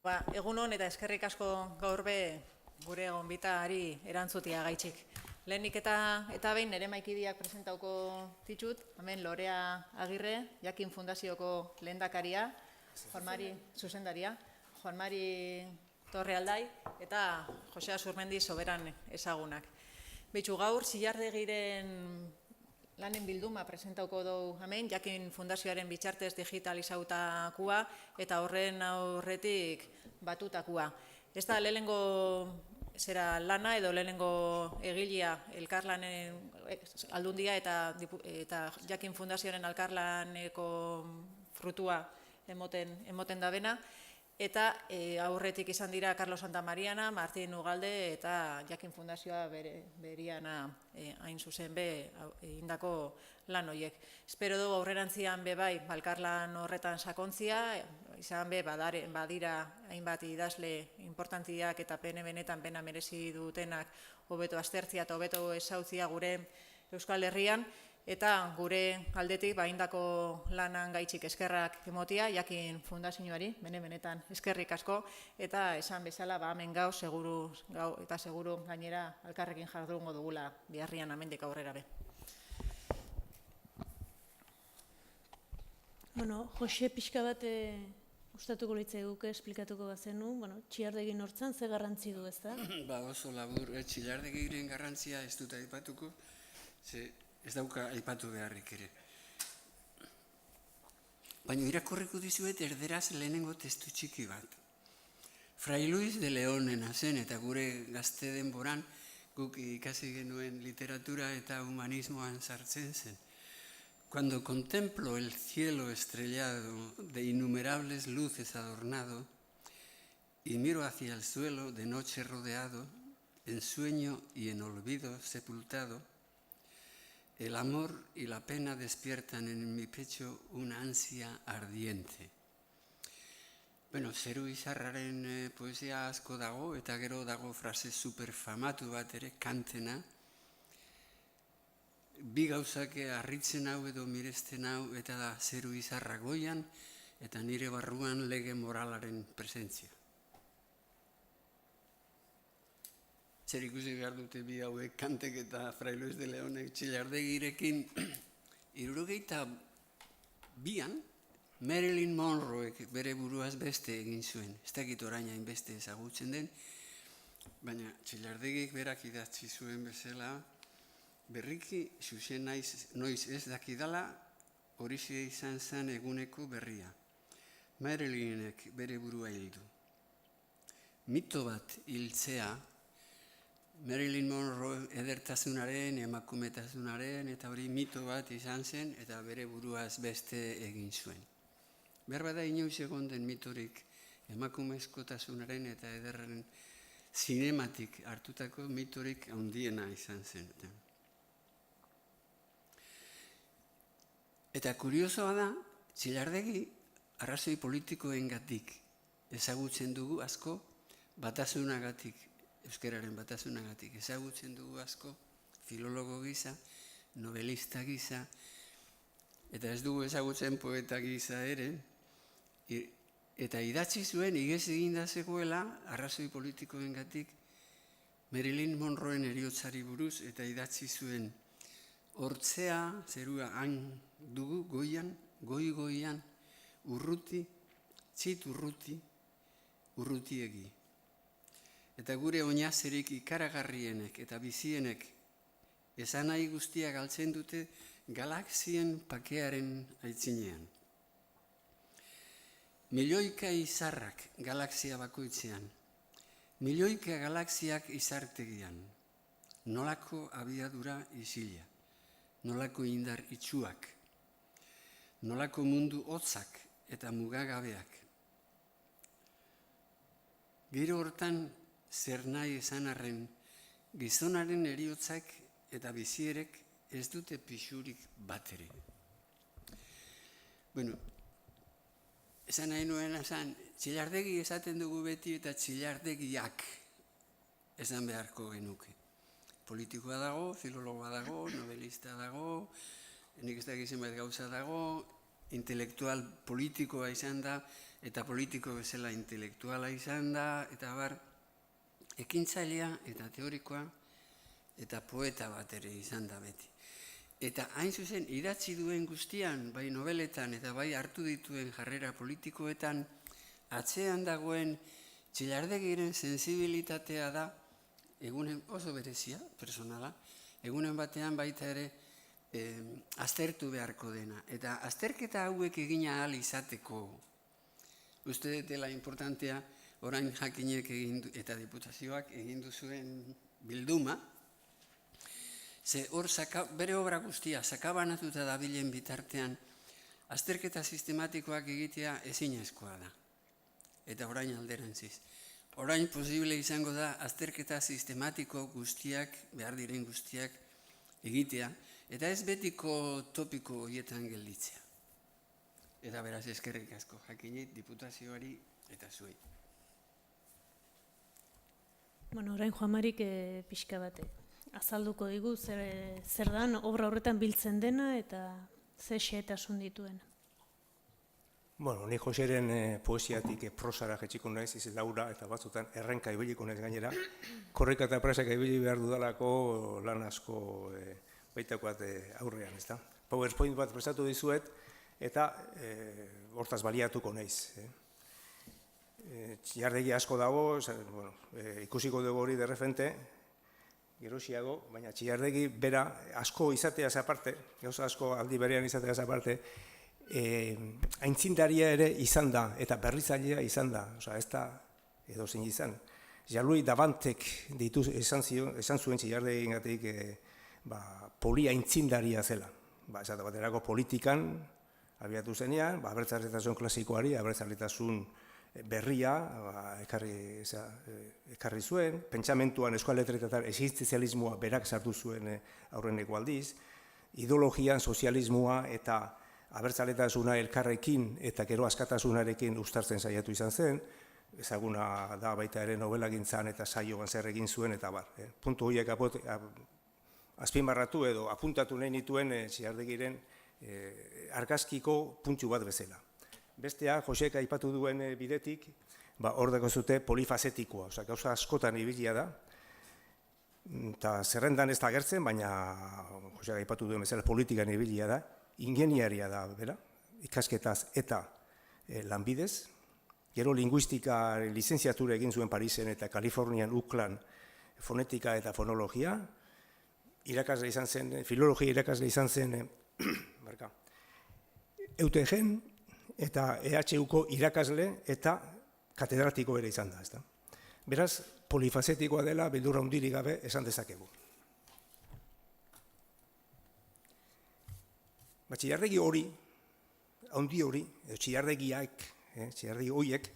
Egunon eta eskerrik asko gaur be gure gonbitari erantzutia gaitxik. Lehenik eta behin nire maikidiak presentauko ditut, hemen Lorea Agirre, Jakin Fundazioko lehendakaria, Juan Mari zuzendaria, Juan Mari Torrealdai eta Josea Zurmendi soberan ezagunak. Betxu gaur, Zillardegiren lanen bilduma presentauko dugu hemen, Jakin Fundazioaren bitxartez digitalizautakoa eta horren aurretik batutakua. Ez da lehenengo lana edo lehenengo egilea elkarlanen aldundia eta Jakin Fundazioaren elkarlaneko frutua emoten da bena. Eta aurretik izan dira Carlos Santamariana, Martin Ugalde eta Jakin Fundazioa beriana hain zuzen indako lan horiek. Espero dugu aurrerantzian bai, elkarlan horretan sakontzia, izan badira hainbat idazle importantiak eta benetan pena merezi dutenak hobeto aztertzia eta hobeto ezautzia gure Euskal Herrian, eta gure aldetik indako lanan gaitxik eskerrak emotia, Jakin Fundazioari, benetan eskerrik asko, eta esan bezala hemen gau, seguru gainera elkarrekin jardungo dugula biharrian amendik aurrera be. Jose, pixka bat gustatuko litzaiguke esplikatuko bazenu, Txillardegi nortzan ze garrantzi du, ez da? Oso labur, Txillardegiren garrantzia ez dut aipatuko, ez dauka aipatu beharrik ere. Baina irakurriko dizuet erderaz lehenengo testu txiki bat. Fray Luis de Leónena zen eta gure gazte denboran guk ikasi genuen literatura eta humanismoan sartzen zen. Cuando contemplo el cielo estrellado de innumerables luces adornado y miro hacia el suelo de noche rodeado, en sueño y en olvido sepultado, el amor y la pena despiertan en mi pecho una ansia ardiente. Zeru Izarraren poesia asko dago, eta gero dago frase superfamatu bat ere, Kantena. Bi gauzak harritzen hau edo miresten hau, eta da Zeru Izarra goian, eta nire barruan lege moralaren presentzia. Zer ikusi behar dute bi hauek Kantek eta Fray Luis de Leónek Txillardegirekin 72an Marilyn Monroek bere buruaz beste egin zuen. Ez dakit orain hainbeste ezagutzen den, baina Txillardegik berak idatzi zuen bezala, berriki zuzen noiz ez dakidala horixe izan zen eguneko berria. Marilynek bere burua hildu. Mito bat hiltzea, Marilyn Monroe edertasunaren, emakumetasunaren, eta hori mito bat izan zen, eta bere buruaz beste egin zuen. Behar bada inoiz egon den mitorik emakumezkotasunaren eta ederraren zinematik hartutako mitorik handiena izan zen. Eta kuriosoa da, Txillardegi arrazoi politikoengatik ezagutzen dugu asko, batasunagatik, euskararen batasunagatik ezagutzen dugu asko, filologo gisa, novelista gisa, eta ez dugu ezagutzen poeta gisa ere, eta idatzi zuen, igez eginda zegoela, arrazoi politikoengatik, Marilyn Monroen heriotzari buruz, eta idatzi zuen, hortzea, zerua han dugu, goian, goian, urruti, txit urruti, urrutiegi. Eta gure oinazerik ikaragarrienek eta bizienek esan nahi guztiak galtzen dute galaxien pakearen aitzinean. Milioika izarrak galaxia bakoitzean, milioika galaxiak izartegian, nolako abiadura isila, nolako indar itxuak, nolako mundu hotzak eta mugagabeak. Gero hortan, zer nahi esan arren, gizonaren heriotzak eta bizierek ez dute pixurik bat ere. Esan nahi nuen esan, Txillardegi esaten dugu beti eta Txillardegiak esan beharko genuke. Politikoa dago, filologoa dago, novelista dago, nik ez dakizen bat gauza dago, intelektual politikoa izan da, eta politiko bezala intelektuala izan da, eta bar, ekintzailea eta teorikoa, eta poeta bat ere izan da beti. Eta hain zuzen, idatzi duen guztian, bai nobeletan eta bai hartu dituen jarrera politikoetan, atzean dagoen Txillardegiren sensibilitatea da, egunen oso berezia, personala, egunen batean baita ere aztertu beharko dena. Eta azterketa hauek egina ahal izateko, uste dela importantea, orain jakinek eta diputazioak egin duzuen bilduma, ze hor bere obra guztia sakabanatuta dabilen bitartean, azterketa sistematikoak egitea ezinezkoa da. Eta orain alderantziz. Orain posible izango da azterketa sistematiko guztiak, behar diren guztiak egitea, eta ez betiko topiko horietan gelditzea. Eta beraz eskerrik asko, jakinit diputazioari eta zuei. Bueno, orain Juan Marik pixka bat azalduko digu zer dan obra horretan biltzen dena eta ze xehetasun dituen. Bueno, ni Joseren poesiatik prosara jetxiko naiz, iz laura eta batzutan errenka ibiliko naiz gainera. Korrika eta presaka ibili behar dudalako lan asko baitakoat aurrean, ezta? PowerPoint bat prestatu dizuet eta hortaz baliatuko naiz. Txillardegi asko dago, ikusiko dugu hori derrefente, gerosiago, baina Txillardegi bera asko izateaz aparte, gauza asko aldi berean izateaz aparte, aintzindaria ere izan da, eta berritzailea izan da, ez da edozein izan. Jean-Louis Davantek esan zuen Txillardegigatik poli aintzindaria zela. Esate baterako politikan abiatu zenean, abertzaletasun klasikoari, abertzaletasun berria ekarri zuen, pentsamentuan euskal letretetan existenzialismoa berak sartu zuen aurreneko aldiz, ideologian sozialismoa eta abertzaletasuna elkarrekin eta gero askatasunarekin uztartzen saiatu izan zen, ezaguna da baita ere nobelagintzan eta saioan zer egin zuen eta bar. Puntu horiek azpimarratu edo apuntatu nahi nituen Txillardegiren argazkiko puntu bat bezala. Bestea, Josek aipatu duen bidetik, hor dago zute polifazetikoa, gauza askotan ibilia da, eta zerrendan ez da agertzen, baina Josek aipatu duen bezala politikan ibilia da, ingeniaria da, bera, ikasketaz eta lanbidez, gero linguistika lizentziatura egin zuen Parisen eta Kalifornian UCLAn fonetika eta fonologia, irakasle izan zen, filologia irakasle izan zen, EUTG-en, eta EHUko irakasle eta katedratiko ere izan da. Beraz, polifazetikoa dela, beldurra hundirik gabe esan dezakegu. Txillardegi hori, haundi hori, txillardegi horiek,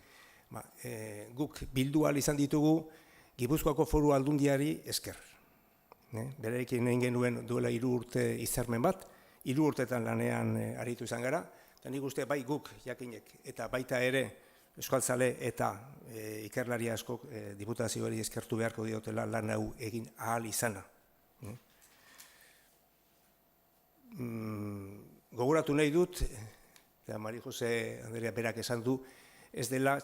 guk bildu ahal izan ditugu Gipuzkoako Foru Aldundiari esker. Berarekin egin genuen duela 3 urte hitzarmen bat, 3 urtetan lanean aritu izan gara, eta nik uste bai guk jakinek, eta baita ere euskaltzale eta ikerlari askok diputazioari eskertu beharko diotela lan hau egin ahal izana. Gogoratu nahi dut, eta Mari Jose Andrea berak esan du, ez dela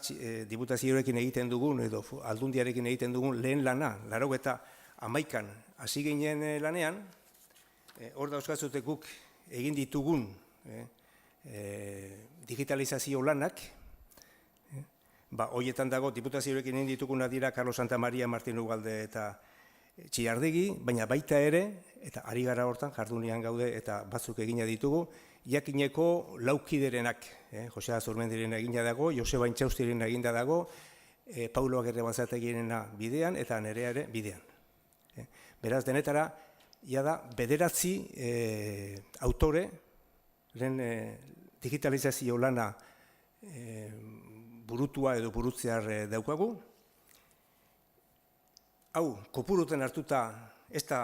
diputazioarekin egiten dugun edo aldundiarekin egiten dugun lehen lana, 1991an hasi ginen lanean, hor dauzkatzute guk egin ditugun digitalizazio lanak, horietan dago diputazioarekin egin dituguna dira Carlos Santamaria, Martin Ugalde eta Txillardegi, baina baita ere, eta ari gara hortan, jardunean gaude eta batzuk egina ditugu, jakineko laukiderenak, Jose Azurmendiren egina dago, Joseba Intxaustiren egina dago, Paulo Agirre-Balzategirena bidean eta Nerea ere bidean. Beraz, denetara, da 9 autore, digitalizazio lana burutua edo burutzear daukagu. Hau, kopuruten hartuta ez da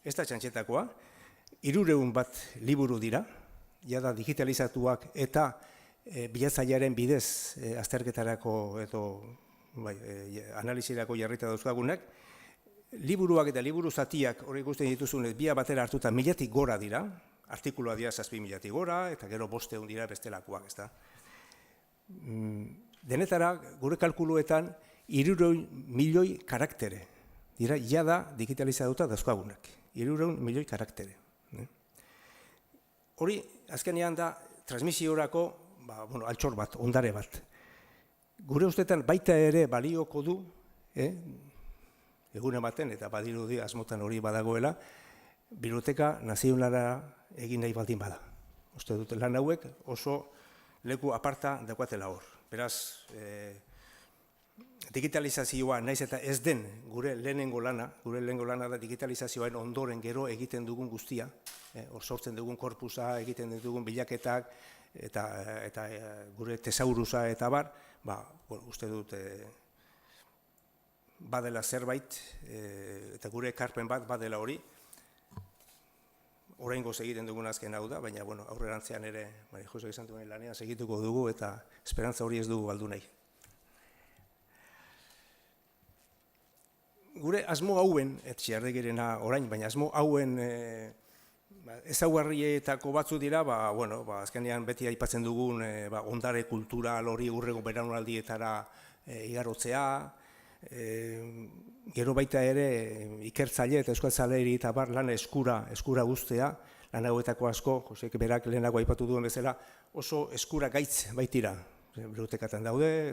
txantxetakoa, 300 bat liburu dira, da digitalizatuak eta bilatzailearen bidez azterketarako edo analizirako jarrita dauzkagunak. Liburuak eta liburu zatiak hori ikusten dituzunez, bia batera hartuta 1000-tik gora dira, artikulua dira 7.000 gora, eta gero 500 dira bestelakoak, ezta. Denetara, gure kalkuluetan, 300 milioi karaktere. Dira, jada digitalizatuta dauzkagunak. 300 milioi karaktere. Hori, azkenean da, transmisiorako, altxor bat, ondare bat. Gure ustetan baita ere balioko du, egun ematen, eta badirudi asmotan hori badagoela, biblioteka nazionala egin nahi baldin bada. Uste dute lan hauek oso leku aparta daukatela hor. Beraz, digitalizazioa naiz eta ez den gure lehenengo lana da digitalizazioaren ondoren gero egiten dugun guztia, hor sortzen dugun korpusa, egiten dugun bilaketak, eta gure tesaurusa eta bar, uste dut badela zerbait, eta gure ekarpen bat badela hori, oraingoz egiten dugun azken hau da, baina aurrerantzean ere, Mari Jose esan duen lanean segituko dugu, eta esperantza hori ez dugu galdu nahi. Gure asmo hauen, etxeardegirena orain, baina asmo hauen ezaugarrietako batzu dira, azkenean beti aipatzen dugun ondare kultural hori urrego belaunaldietara igarotzea, gero baita ere ikertzaile eta euskaltzaleari eta bar lan eskura guztea, lan hauetako asko, Josek berak lehenago aipatu duen bezala, oso eskura gaitz baitira. Bibliotekatan daude,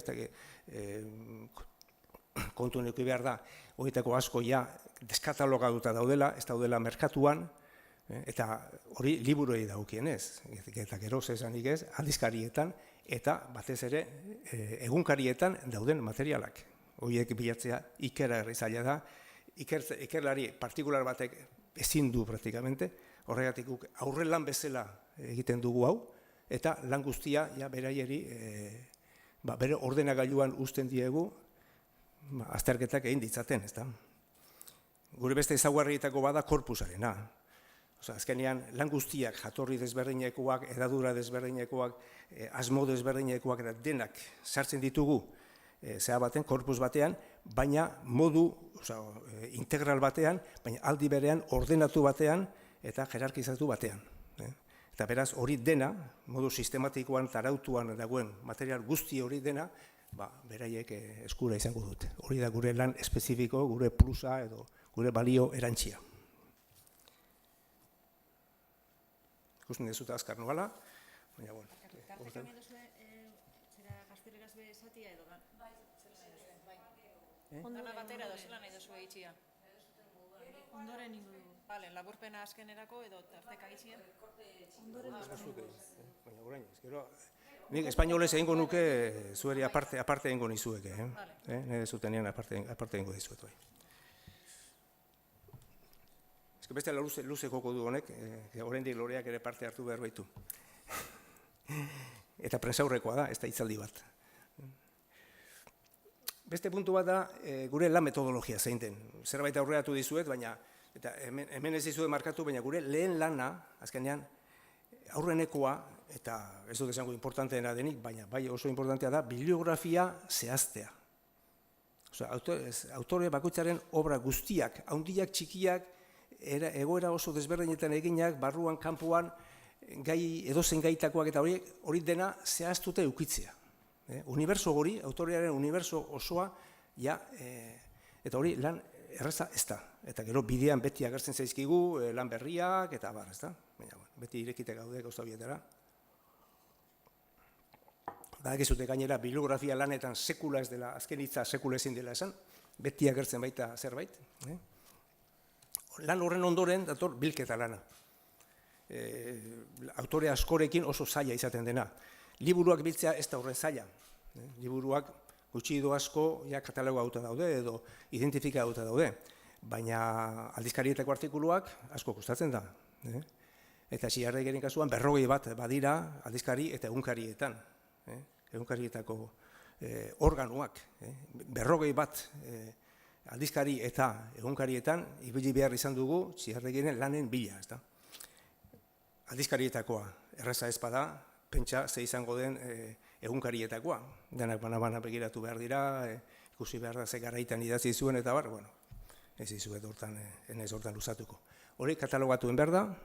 kontu neki behar da, horietako asko ja deskatalogatuta daudela, ez daudela merkatuan, eta hori liburuei daukienez, eta gero zesanik ez, aldizkarietan, eta batez ere egunkarietan dauden materialak. Horiek bilatzea ikergarri zaila da, ikerlari partikular batek ezin du praktikamente, horregatik aurre lan bezala egiten dugu hau, eta lan guztia beraieri bere ordenagailuan uzten diegu azterketak egin ditzaten, ezta. Gure beste ezaugarrietako bada korpusarena. Azkenean lan guztiak jatorri desberdinekoak, edadura desberdinekoak, asmo desberdinekoak eta denak sartzen ditugu zea baten, korpus batean, baina modu integral batean, baina aldi berean ordenatu batean eta jerarkizatu batean. Eta beraz hori dena, modu sistematikoan eta arautuan dagoen material guzti hori dena, beraiek eskura izango dute. Hori da gure lan espezifiko, gure plusa edo gure balio erantzia. Ikusten dezuta azkar noala, baina bueno. Ondana batera edo zela nahi duzue itxia? Ondoren ingo dugu. Bale, laburpena askenerako edo tarteka itxia? Ondoren Baina orain, nik espainolez egingo nuke zueri aparte egingo nizueke. Nire zutenean aparte egingo dizuet. Beste luze joko du honek, oraindik Loreak ere parte hartu behar baitu. Eta prentsaurrekoa da, ez da hitzaldi bat. Beste puntu bat da, gure lan metodologia zein den. Zerbait aurreratu dizuet, baina, eta hemen ez dizuet markatu, baina gure lehen lana, azkenean, aurrenekoa, eta ez dut esango importanteena denik, baina bai oso importantea da, bibliografia zehaztea. Autore bakoitzaren obra guztiak, handiak, txikiak, egoera oso desberdinetan eginak, barruan, kanpoan, edozen gaitakoak eta hori dena zehaztute eukitzea. Uniberso hori, autorearen uniberso osoa, eta hori lan erraza ez da. Eta gero bidean beti agertzen zaizkigu, lan berriak, eta bar, ez da. Beti irekite gaude gauza bietara. Badakizute gainera, bibliografia lanetan sekula ez dela, azken hitza sekula ezin dela esan, beti agertzen baita zerbait. Lan horren ondoren, dator, bilketa lana. Autore askorekin oso zaila izaten dena. Liburuak biltzea ez da horren zaila. Liburuak gutxi edo asko kataloga hauta daude edo identifika hauta daude. Baina aldizkarietako artikuluak asko kostatzen da. Eta Ziarregeren kasuan 40 bat badira aldizkari eta egunkarietan. Egunkarietako organoak. 40 bat aldizkari eta egunkarietan ibili behar izan dugu Ziarregeren lanen bila. Aldizkarietakoa erraza ez bada, pentsa ze izango den egunkarietakoa. Denak bana begiratu behar dira, ikusi behar da ze garaitan idatzi zuen eta bar, ez dizuet hortan luzatuko. Hori katalogatuen behar da,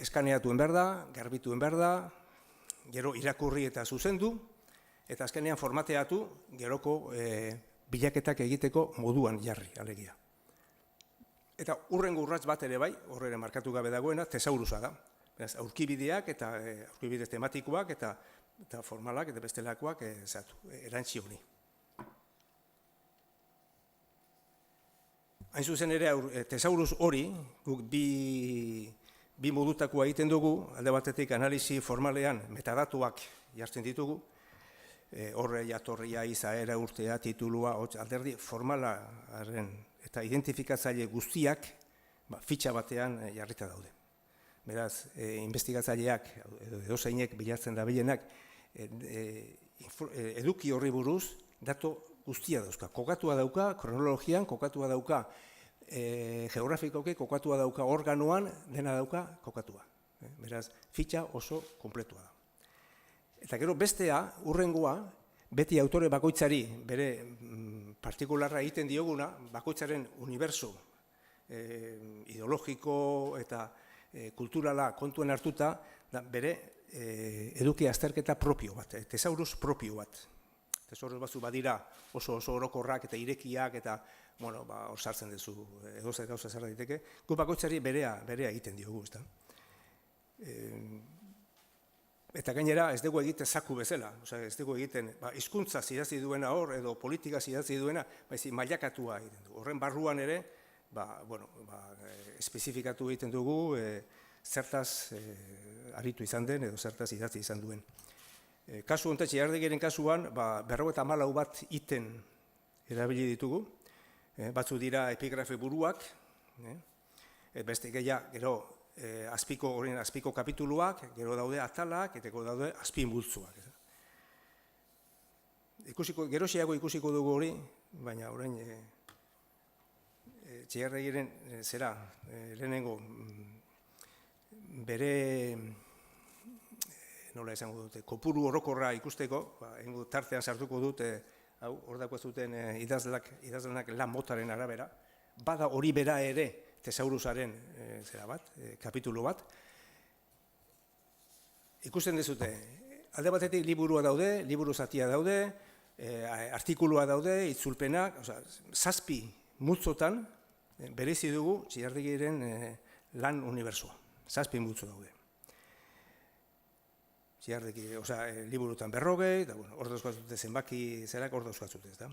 eskaneatuen behar da, garbituen behar da, gero irakurri eta zuzendu, eta azkenean formateatu geroko bilaketak egiteko moduan jarri, alegia. Eta hurrengo urrats bat ere bai, horre markatu gabe dagoena, tesaurusa da. Beraz, aurkibideak eta aurkibide tematikoak eta formalak eta bestelakoak erantzi honi. Hain zuzen ere, tesaurus hori, guk bi modutakoa egiten dugu, alde batetik analizi formalean metadatuak jartzen ditugu, horre jatorria, izaera, urtea, titulua, alderdi formalaren eta identifikatzaile guztiak fitxa batean jarrita daude. Beraz, investigatzaileak edo edozeinek bilatzen dabilenak eduki horri buruz datu guztia dauzka. Kokatua dauka, kronologian kokatua dauka, geografikoki kokatua dauka, organoan dena dauka kokatua. Beraz, fitxa oso kompletua da. Eta gero bestea, hurrengoa, beti autore bakoitzari bere partikularra egiten dioguna, bakoitzaren uniberso ideologiko eta kulturala kontuen hartuta, bere eduki azterketa propio bat, tesaurus propio bat. Tesaurus batzu badira oso orokorrak eta irekiak eta hor sartzen duzu, edozer gauza zer daiteke, gu bakoitzari berea egiten diogu, ezta. Eta gainera ez dugu egiten zaku bezala, ez dugu egiten hizkuntza idatzi duena hor edo politika idatzi duena, mailakatua egiten dugu. Horren barruan ere, espezifikatu egiten dugu zertaz aritu izan den edo zertaz idatzi izan duen. Kasu honetan, Txillardegiren kasuan, 54 bat iten erabili ditugu, batzu dira epigrafe buruak, beste gehiago gero azpiko kapituluak, gero daude atalak, eta gero daude azpimultzuak. Geroxeago ikusiko dugu hori, baina orain Txillardegiren lehenengo bere, nola esango dute, kopuru orokorra ikusteko, tartean sartuko dute, hor dako zuten idazlanak lan motaren arabera, bada hori bera ere tesaurusaren kapitulu bat. Ikusten dezute, alde batetik liburua daude, liburu zatia daude, artikulua daude, itzulpenak, 7 multzotan berezi dugu Txillardegiren lan unibertsua. 7 multzo daude. Txillardegi, liburutan 40, eta hor dauzkatzute zenbaki zerak hor dauzkatzute, ez da.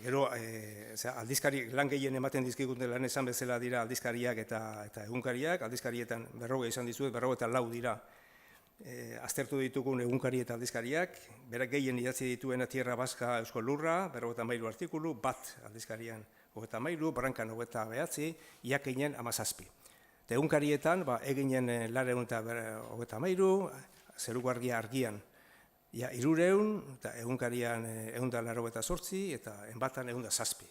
Gero, aldizkari lan gehien ematen dizkiguten lan esan bezala dira aldizkariak eta egunkariak, aldizkarietan 40 izan dizuet, 44 dira aztertu ditugun egunkari eta aldizkariak, berak gehien idatzi dituena Tierra Baska Eusko Lurra, 43 artikulu, bat aldizkarian 23, Brankan 29, Iakinen 17. Eta egunkarietan, eginen Lareun eta 33, Zerugargia argian 300, eta egunkarian 188, eta enbatan 107.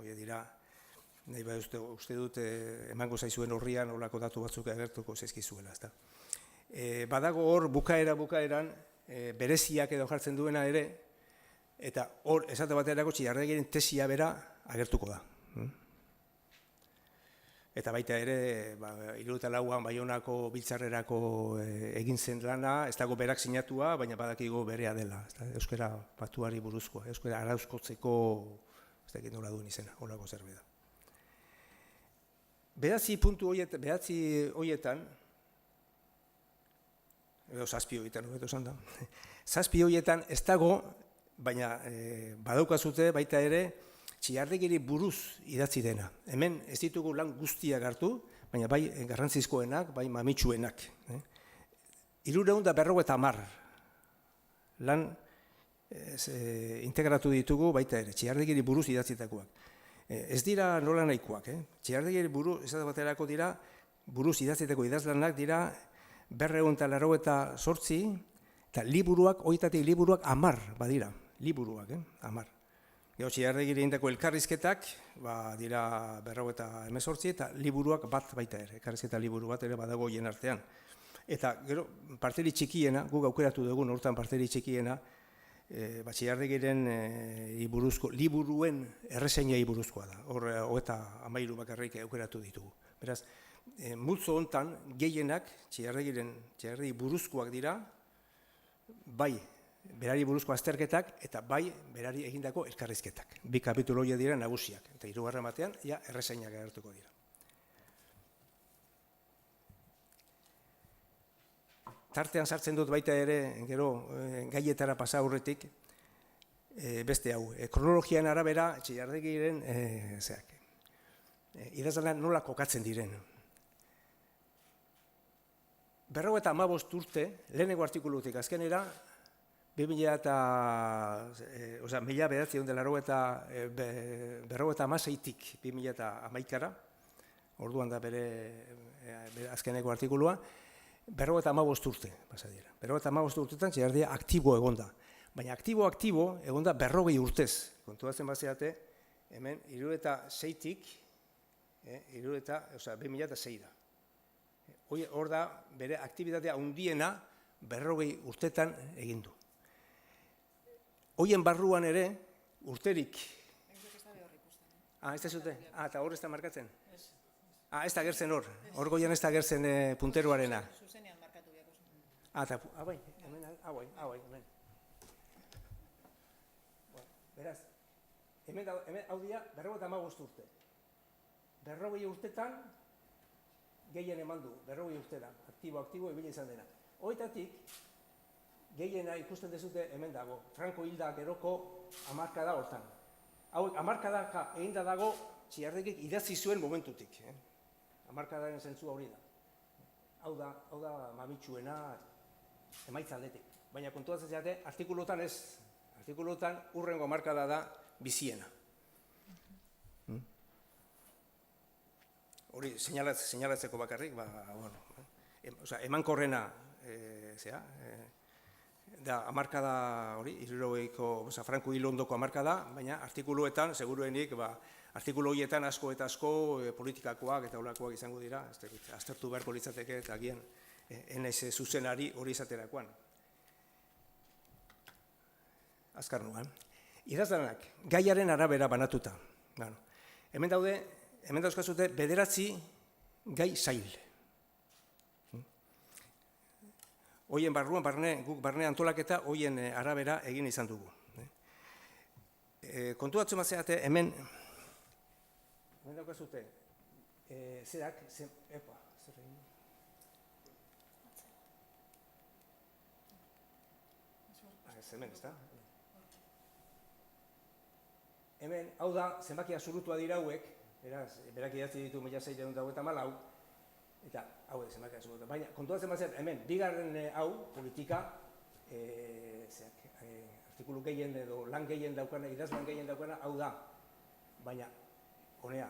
Hori dira, nahi bai uste dut emango zaizuen horrian olako datu batzuk agertuko zaizkizuela. Badago hor bukaeran bereziak edo jartzen duena ere, eta hor esate baterako Txillardegiren tesia bera agertuko da. Eta baita ere, 74an Baionako biltzarrerako egin zen lana, ez dago berak sinatua, baina badakigu berea dela, euskara batuari buruzkoa, euskara arauzkotzeko, ez dakit nola duen izena, holako zerbait da. Behatzi horietan, edo 7 horietan, hobeto esan da, 7 horietan ez dago, baina badaukazute baita ere, Txillardegiri buruz idatzi dena. Hemen ez ditugu lan guztiak hartu, baina bai garrantzizkoenak, bai mamitsuenak. 350 lan integratu ditugu baita ere, Txillardegiri buruz idatzitakoak. Ez dira nola nahikoak. Txillardegiri buruz, ez baterako dira, buruz idatzitako idazlanak dira 288, eta liburuak, horietatik liburuak 10 badira. Liburuak, 10. Gero Txillardegiri egindako elkarrizketak, dira 218, eta liburuak bat baita ere, elkarrizketa liburu bat ere badago hien artean. Eta gero parteri txikiena, guk aukeratu dugun hortan parteri txikiena, Batxilarregiren liburuen erreseñai buruzkoa da. Hor 33 bakarrik aukeratu ditugu. Beraz, multzo hontan gehienak Txilarregi buruzkoak dira, bai berari buruzko azterketak eta bai berari egindako elkarrizketak. 2 kapitulu horiek dira nagusiak, eta 3. batean ja erreseñak agertuko dira. Tartean sartzen dut baita ere, gero gaietara pasa aurretik, beste hau, kronologian arabera Txilarregiren idazlanak nola kokatzen diren. 55 urte, lehenengo artikulutik azkenera, 1986tik 2011ra, orduan da bere azkeneko artikulua, 55 urte pasa dira. 55 urtetan Txilarregia aktibo egonda. Baina aktibo egonda 40 urtez. Kontuatzen bazeate, hemen 2006tik, 2006da. Hor da bere aktibitatea handiena 40 urtetan egin du. Hoien barruan ere urterik. Ez da zute? Eta hor ez da markatzen? Ez da gertzen hor. Hor goian ez da gertzen punteruarena. Zuzenean markatu biako zen. Bai, hemen. Beraz, hemen hau dira 55 urte. 40 urtetan gehien eman du, 40 urtera, aktibo, ibili izan dena. Hoitatik, gehiena ikusten dezute hemen dago, Franco hilda geroko hamarkada hortan. Hau, hamarkadaka eginda dago Txilarregik idatzi zuen momentutik. Hamarkadaren zentzua hori da. Hau da mamitsuena emaitza aldetik. Baina kontuatzen zate, artikuluotan ez. Artikuluotan hurrengo hamarkada da biziena. Hori seinalatzeko bakarrik, emankorrena da hamarkada hori, 60ko Franco hil ondoko hamarkada, baina artikuluetan, seguruenik, artikulu horietan asko eta asko politikakoak eta olakoak izango dira, aztertu beharko litzateke eta agian enaiz zuzenari hori izaterakoan. Azkar nuan. Idazlanak, gaiaren arabera banatuta. Hemen dauzkazute 9 gai zail. Hoien barruan, guk barne antolaketa, hoien arabera egin izan dugu. Kontuatzen batzeate, hemen daukazute, zerak, zer egin? Hemen, ez da? Hemen, hau da, zenbaki absolutua dira hauek, berak idatzi ditu 1694, eta hau ez zenbaki absolutua. Baina, kontuatzen batzen, hemen, bigarren hau, politika, artikulu gehien edo lan gehien daukana, idazlan gehien daukana, hau da. Baina, honea,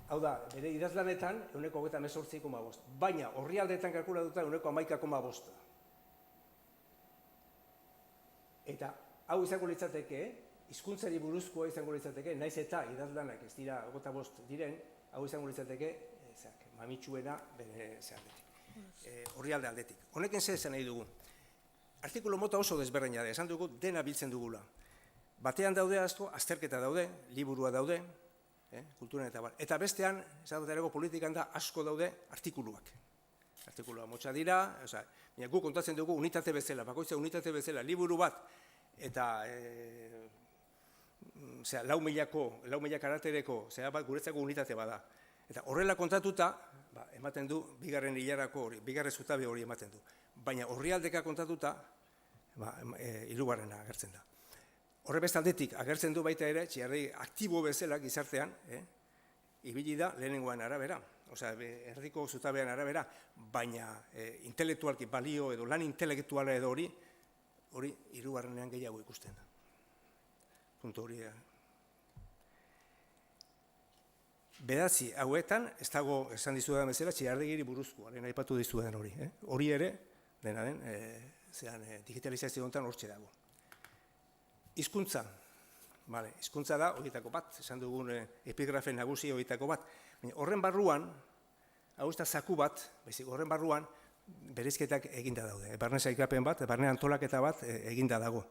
hau da, bere idazlanetan, 128,5. Baina, orrialdeetan kalkulatuta, 1,11,5. Eta, hau izango litzateke, hizkuntzari buruzkoa izango litzateke, naiz eta idazlanak ez dira 25 diren, hau izango litzateke, mamitsuena bere orrialde aldetik. Honekin zer esan nahi dugu. Artikulu mota oso desberdina da, esan dugu dena biltzen dugula. Batean daude asko, azterketa daude, liburua daude, kulturan eta bar. Eta bestean, esaterako politikan da asko daude artikuluak. Artikulua motxa dira, guk kontatzen dugu unitate bezala, bakoitza unitate bezala, liburu bat, eta 4.000 karaktereko bat guretzako unitate bada. Eta horrela kontatuta, ematen du, bigarren hilarako hori, bigarren zutabe hori ematen du. Baina orrialdeka kontatuta, 3. agertzen da. Horre bestaldetik, agertzen du baita ere, Txilarregi aktibo bezala gizartean, ibili da lehenengoan arabera, erdiko zutabean arabera, baina intelektualki balio edo lan intelektuala edo hori 3. gehiago ikusten da. Puntu hori da. Bedatzi hauetan, ez dago esan dizudan bezala, Txilarregiri buruzkoa, lehen aipatu dizudan hori. Hori ere, dena den, digitalizazio honetan hortxe dago. Hizkuntza. Hizkuntza da horietako bat, esan dugun epigrafe nagusi horietako bat. Horren barruan, hau ez da zaku bat, horren barruan, bereizketak eginda daude. Barne sailkapen bat, barne antolaketa bat eginda dago.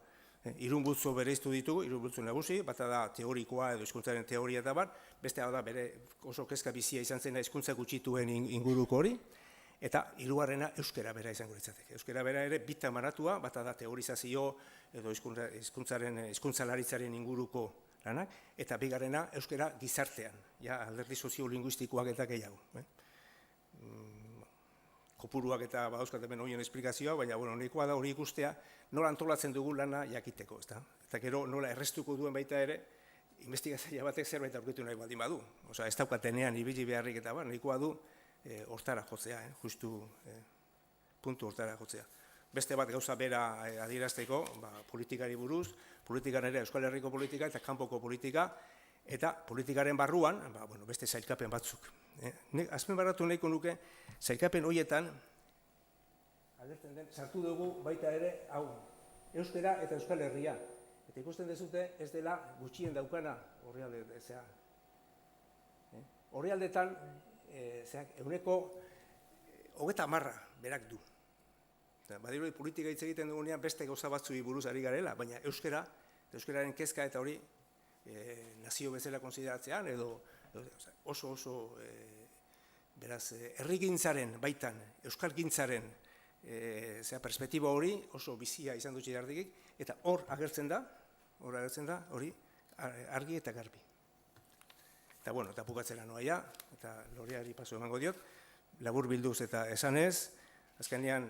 Hiru multzo bereiztu ditugu, hiru multzo nagusi, bata da teorikoa edo hizkuntzaren teoria eta bar, bestea da bere oso kezka bizia izan zena hizkuntza gutxituen inguruko hori, eta hirugarrena euskara bera izango litzateke. Euskara bera ere bitan banatua, bata da teorizazio edo hizkuntzalaritzaren inguruko lanak, eta bigarrena euskara gizartean, ja alderdi soziolinguistikoak eta gehiago. Kopuruak eta badauzkat hemen horien esplikazioa, baina nahikoa da hori ikustea nola antolatzen dugu lana jakiteko, ezta? Eta gero nola errestuko duen baita ere, investigazioa batek zerbait aurkitu nahi baldin badu. Osea, ez daukatenean ibili beharrik eta nahikoa du hortara jotzea, justu puntu hortara jotzea. Beste bat gauza bera adierazteko, politikari buruz, politikan ere Euskal Herriko politika eta kanpoko politika, eta politikaren barruan, beste sailkapen batzuk. Azpimarratu nahiko nuke, sailkapen horietan, agertzen den, sartu dugu baita ere, hau, euskara eta Euskal Herria. Eta ikusten dezute, ez dela gutxien daukana horrealdean. Horrealdetan, eguneko 30% berak du. Badirudi politika hitz egiten dugunean beste gauza batzui buruz ari garela, baina euskara, euskararen kezka eta hori nazio bezala konsideratzean, edo oso beraz, herrigintzaren baitan, euskalgintzaren perspektiba hori oso bizia izan dut Txillardegik, eta hor agertzen da, hori argi eta garbi. Eta bukatzera noaia, eta Loreari paso emango diot, labur bilduz eta esanez, azkenean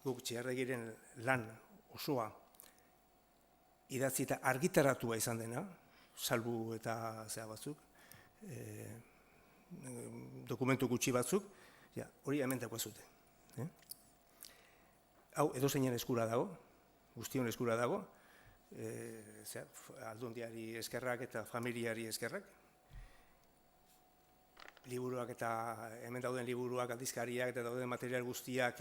guk Txillardegiren lan osoa idatzi eta argitaratua izan dena, salbu eta zea batzuk, dokumentu gutxi batzuk, hori hemen daukazute. Hau edozeinen eskura dago, guztion eskura dago, Aldundiari eskerrak eta familiari eskerrak, liburuak eta hemen dauden liburuak, aldizkariak eta dauden material guztiak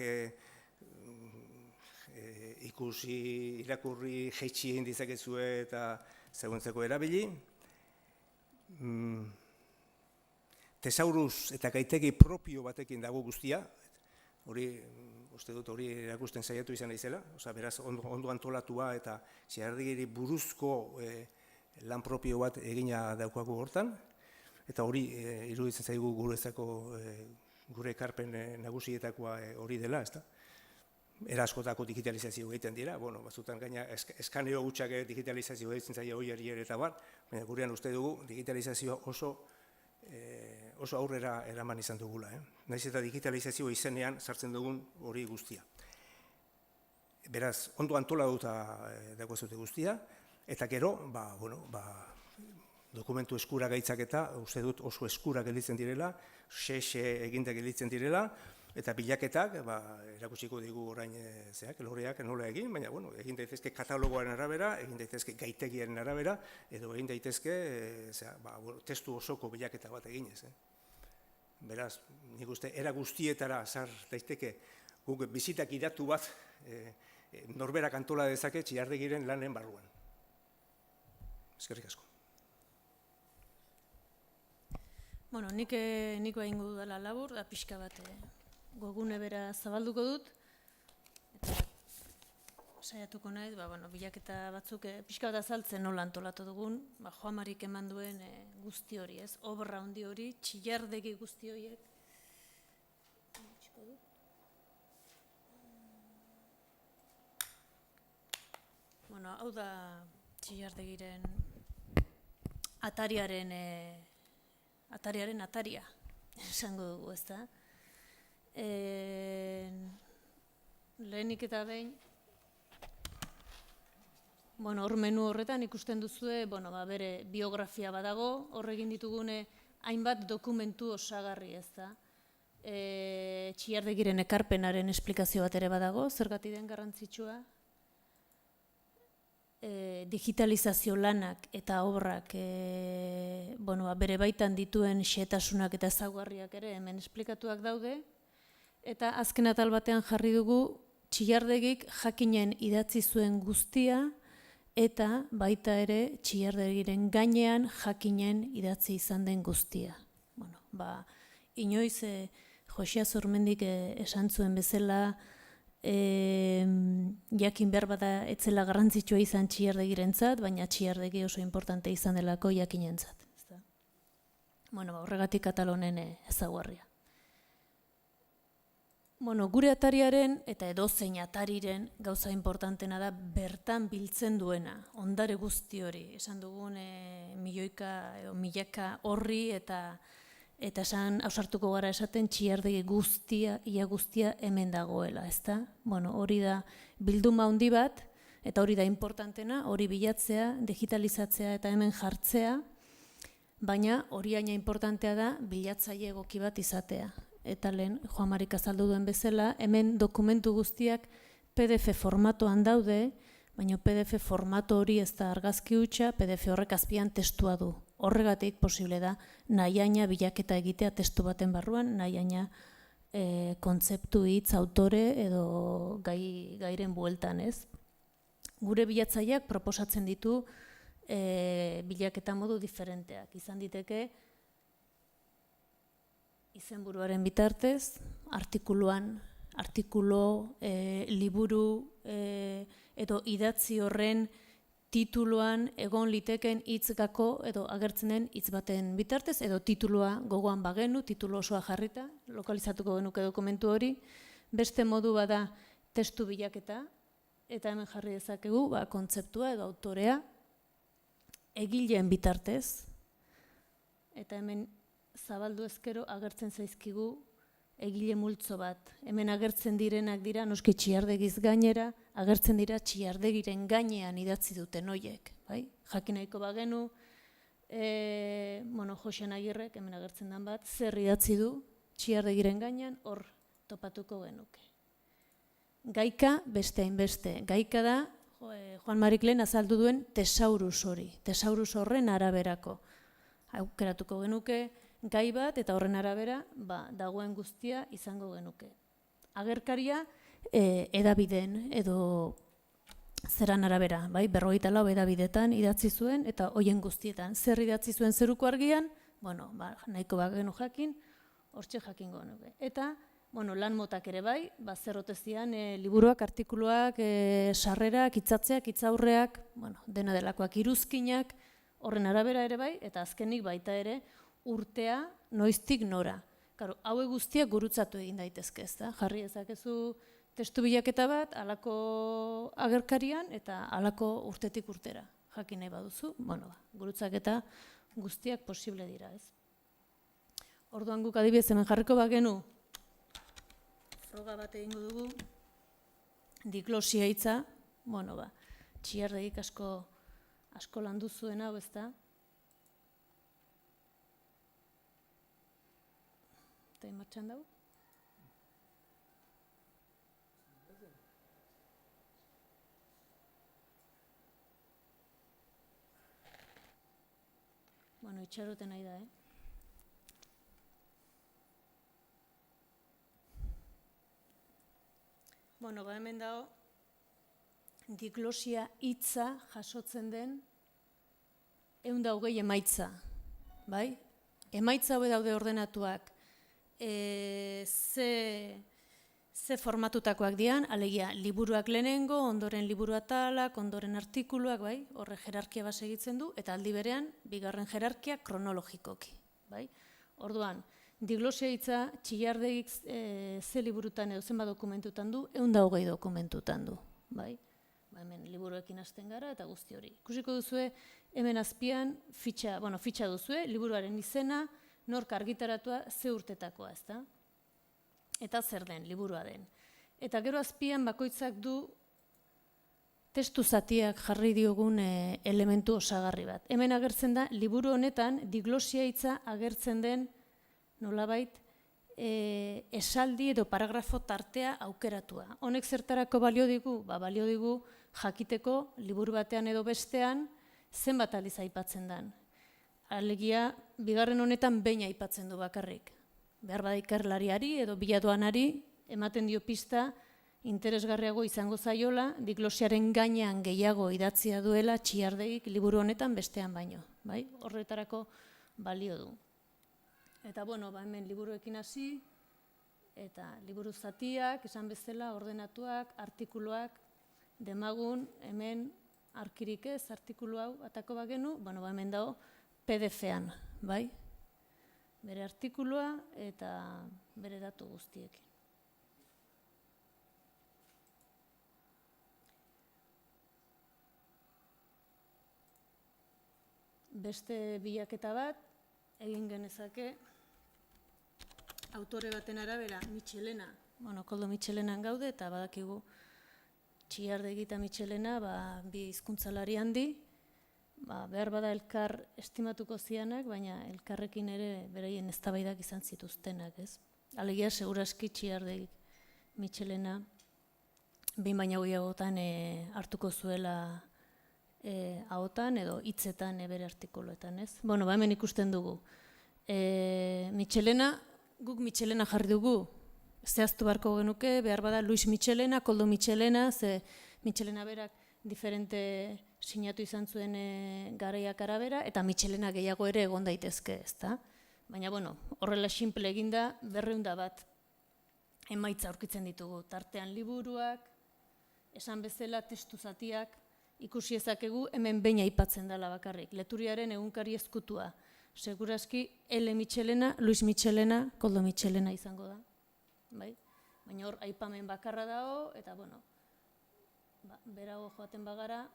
ikusi, irakurri, jeitsi egin ditzakezue eta zegoentzeko erabili. Tesaurus eta gaitegi propio batekin dago guztia, hori, uste dut hori erakusten saiatu izan naizela, beraz ondo antolatua eta Txillardegiri buruzko lan propio bat egina daukagu hortan, eta hori iruditzen zaigu gure ekarpen nagusietakoa hori dela, ezta? Era askotako digitalizazio egiten dira, batzutan gaina eskaneo gutxak digitalizazio egiten zaila hori ere eta bar, baina gurean uste dugu digitalizazioa oso aurrera eraman izan dugula. Naiz eta digitalizazio izenean sartzen dugun hori guztia. Beraz, ondo antolatuta dagoazute guztia, eta gero, dokumentu eskura gaitzak eta uste dut oso eskura gelditzen direla, eginda gelditzen direla, eta bilaketak erakutsiko digu orain Loreak nola egin, baina egin daitezke katalogoaren arabera, egin daitezke gaitegiaren arabera, edo egin daitezke testu osoko bilaketa bat eginez. Beraz, nik uste, era guztietara sar daiteke guk bizitak idatu bat norberak antola dezake Txillardegiren lanen barruan. Eskerrik asko. Nik egingo dudala labur, da pixka bat gogune bera zabalduko dut, eta saiatuko naiz, bilaketa batzuk pixka bat azaltzen nola antolatu dugun, Joan Marik eman duen guzti hori, obra handi hori, Txillardegi guzti horiek. Hau da Txillardegiren atariaren ataria, esango dugu, ez da? Lehenik eta behin, hor menu horretan ikusten duzue, bere biografia badago, hor egin ditugune hainbat dokumentu osagarri, ez da? Txillardegiren ekarpenaren esplikazio bat ere badago, zergatik den garrantzitsua. Digitalizazio lanak eta obrak bere baitan dituen xehetasunak eta ezaugarriak ere hemen esplikatuak daude, eta azken atal batean jarri dugu Txillardegik jakinen idatzi zuen guztia eta baita ere Txillardegiren gainean jakinen idatzi izan den guztia. Inoiz Josia Zormendik esan zuen bezala jakin behar bada etzela garrantzitsua izan Txiardegirentzat, baina Txiardegi oso importante izan delako jakinentzat. Bueno, horregatik Katalonen ezaugarria. Bueno, gure atariaren eta edozein atariren gauza importantena da bertan biltzen duena, ondare guzti hori, esan dugun milioika edo milaka horri eta esan ausartuko gara esaten Txiardegi guztia, ia guztia hemen dagoela, ezta? Bueno, hori da bilduma handi bat, eta hori da importantena, hori bilatzea, digitalizatzea eta hemen jartzea, baina hori aina importantea da bilatzaile egoki bat izatea. Eta lehen, Joan Marik azaldu duen bezala, hemen dokumentu guztiak PDF formatoan daude, baina PDF formato hori ez da argazki hutsa, PDF horrek azpian testua du. Horregatik posible da nahiaina bilaketa egitea testu baten barruan, nahiaina kontzeptu hitz, autore edo gairen bueltan, ez? Gure bilatzaileak proposatzen ditu bilaketa modu diferenteak. Izan diteke izenburuaren bitartez, artikulo, liburu edo idatzi horren tituluan egon liteken hitzgako edo agertzen den hitz baten bitartez, edo titulua gogoan bagenu, titulu osoa jarrita, lokalizatuko genuke dokumentu hori. Beste modu bada testu bilaketa, eta hemen jarri dezakegu kontzeptua edo autorea egileen bitartez, eta hemen zabaldu ezkero agertzen zaizkigu egile multzo bat. Hemen agertzen direnak dira, noski Txiardegiz gainera, agertzen dira Txiardegiren gainean idatzi duten hoiek. Jakin nahiko bagenu, Joxean Agirrek, hemen agertzen den bat, zer idatzi du Txiardegiren gainean, hor topatuko genuke. Gaika beste hainbeste. Gaika da, Joan Marik lehen azaldu duen tesaurus hori. Tesaurus horren araberako. Aukeratuko genuke, gai bat eta horren arabera dagoen guztia izango genuke. Agerkaria edabideen edo zeran arabera, 54 edabidetan idatzi zuen eta hoien guztietan. Zer idatzi zuen Zeruko Argian? Nahiko bagenu jakin, hortxe jakingo genuke. Eta lan motak ere bai, zer ote zian liburuak, artikuluak, sarrerak, hitzatzeak, hitzaurreak, dena delakoak, iruzkinak, horren arabera ere bai, eta azkenik baita ere, urtea noiztik nora. Haue guztiak gurutzatu egin daitezke, ez da? Jarri ezakezu testu bilaketa bat, halako agerkarian eta halako urtetik urtera. Jakin nahi baduzu, gurutzaketa guztiak posible dira, ez? Orduan guk adibidez hemen jarriko bagenu, froga bat egingo dugu, diglosia hitza, Txiardegik asko landu zuen hau, ez da? Eta martxan dugu? Itxaroten nahi da, hemen dago, diglosia hitza jasotzen den 120 emaitza, bai? Emaitza hau daude ordenatuak, ze formatutakoak dian, alegia, liburuak lehenengo, ondoren liburu atalak, ondoren artikuluak, bai? Horre jerarkia bat segitzen du, eta aldi berean, bigarren jerarkia kronologikoki, bai? Orduan, diglosia hitza Txiardegik ze liburutan edo zenba dokumentutan du, 120 dokumentutan du, bai? Hemen liburuekin hasten gara eta guzti hori. Ikusiko duzue, hemen azpian fitxa duzue, liburuaren izena, nork argitaratua ze urtetakoa, ez da? Eta zer den, liburua den. Eta gero azpian bakoitzak du testu zatiak jarri diogun elementu osagarri bat. Hemen agertzen da, liburu honetan, diglosia hitza agertzen den nolabait esaldi edo paragrafo tartea aukeratua. Honek zertarako balio digu? Balio digu jakiteko liburu batean edo bestean zenbat aldiz aipatzen den. Alegia, bigarren honetan behin aipatzen du bakarrik. Behar bada ikerlariari edo biladoanari ematen dio pista interesgarriago izango zaiola, diglosiaren gainean gehiago idatzia duela Txiardegik liburu honetan bestean baino. Horretarako balio du. Eta hemen liburuekin hasi, Eta liburu zatiak, esan bezala, ordenatuak, artikuluak, demagun, hemen arkirik ez, artikulu hau atako bagenu, bueno, hemen dago PDF-an, bai? Bere artikulua eta bere datu guztiekin. Beste bilaketa bat, egin genezake, autore baten arabera, Mitxelena. Bueno, Koldo Mitxelenan gaude eta badakigu Txillardegi eta Mitxelena bi hizkuntzalari handi, behar bada elkar estimatuko zianak, baina elkarrekin ere beraien eztabaidak izan zituztenak, ez? Alegia, seguraski Txillardegi Mitxelena behin baina gehiagotan hartuko zuela ahotan edo hitzetan bere artikuluetan, ez? Bueno, hemen ikusten dugu. Mitxelena, guk Mitxelena jarri dugu, zehaztu beharko genuke, behar bada Luis Mitxelena, Koldo Mitxelena, ze Mitxelena berak diferente sinatu izan zuen garaiak arabera, eta Mitxelena gehiago ere egon daitezke, ezta? Baina, bueno, horrela sinple eginda 200 bat emaitza aurkitzen ditugu. Tartean liburuak, esan bezala testu zatiak, ikusi ezakegu hemen behin aipatzen dela bakarrik. Leturiaren egunkari ezkutua. Segurazki L. Mitxelena, Luis Mitxelena, Koldo Mitxelena izango da. Bai? Baina hor aipamen bakarra dago, eta bueno, berago joaten bagara,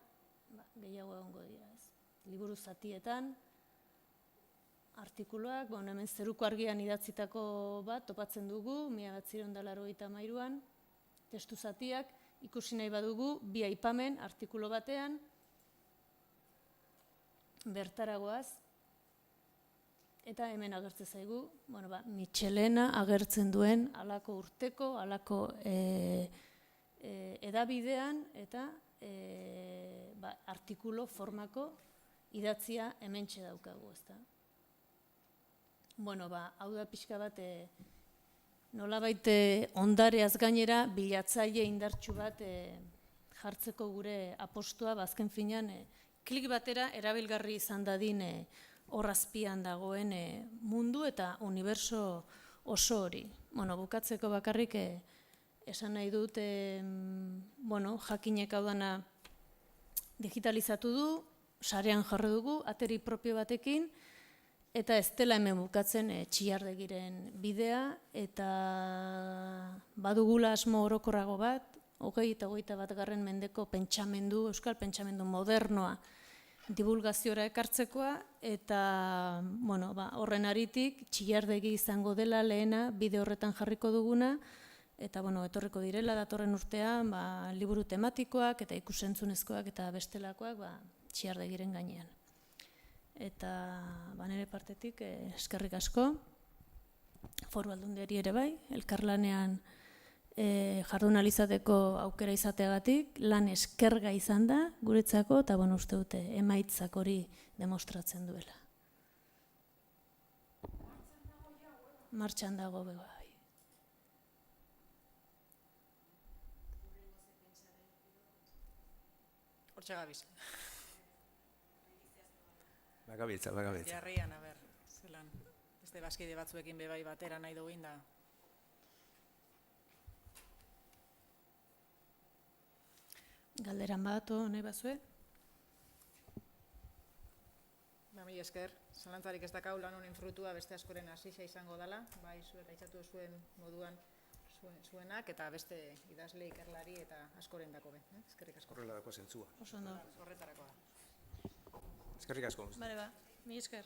gehiago egongo dira. Liburu zatietan, artikuluak, hemen Zeruko Argian idatzitako bat topatzen dugu, 1983an, testu zatiak, ikusi nahi badugu, bi aipamen artikulu batean, bertaragoaz, eta hemen agertzen zaigu, Mitxelena agertzen duen halako urteko, halako edabidean, eta artikulu formako idatzia hementxe daukagu, ezta? Bueno, hau da pixka bat, nolabait ondareaz gainera bilatzaile indartsu bat jartzeko gure apostua, azken finean klik batera erabilgarri izan dadin hor azpian dagoen mundu eta uniberso oso hori. Bueno, bukatzeko bakarrik esan nahi dut, jakinek hau dana digitalizatu du, sarean jarri dugu, ateri propio batekin, eta ez dela hemen bukatzen Txillardegiren bidea, eta badugula asmo orokorrago bat, 20 eta 21. Mendeko pentsamendu, euskal pentsamendu modernoa divulgaziora ekartzekoa, eta horren aritik Txillardegi izango dela lehena bide horretan jarriko duguna, eta etorriko direla datorren urtean liburu tematikoak eta ikusentzunezkoak eta bestelakoak Txillardegiren gainean. Eta nire partetik eskerrik asko, Foru Aldundiari ere bai, elkarlanean jardun alizateko aukera izateagatik, lan eskerga izan da guretzako, eta uste dute emaitzak hori demostratzen duela. Martxan dago bai. Hortxe gabiz. Bagabiltza. Jarrian, zelan, beste bazkide batzuekin bebai batera nahi dugu inda. Galderan bat, nahi bazue? Mila esker, zalantzarik ez dakau lan honen frutua beste askoren hasixa izango dela, bai zuek aitzatu zuen moduan zuenak, eta beste idazle ikerlari eta askoren dako be. Eskerrik asko. Horrela dako zentzua. Oso ondo. Horretarako da. Eskerrik asko. Mila esker.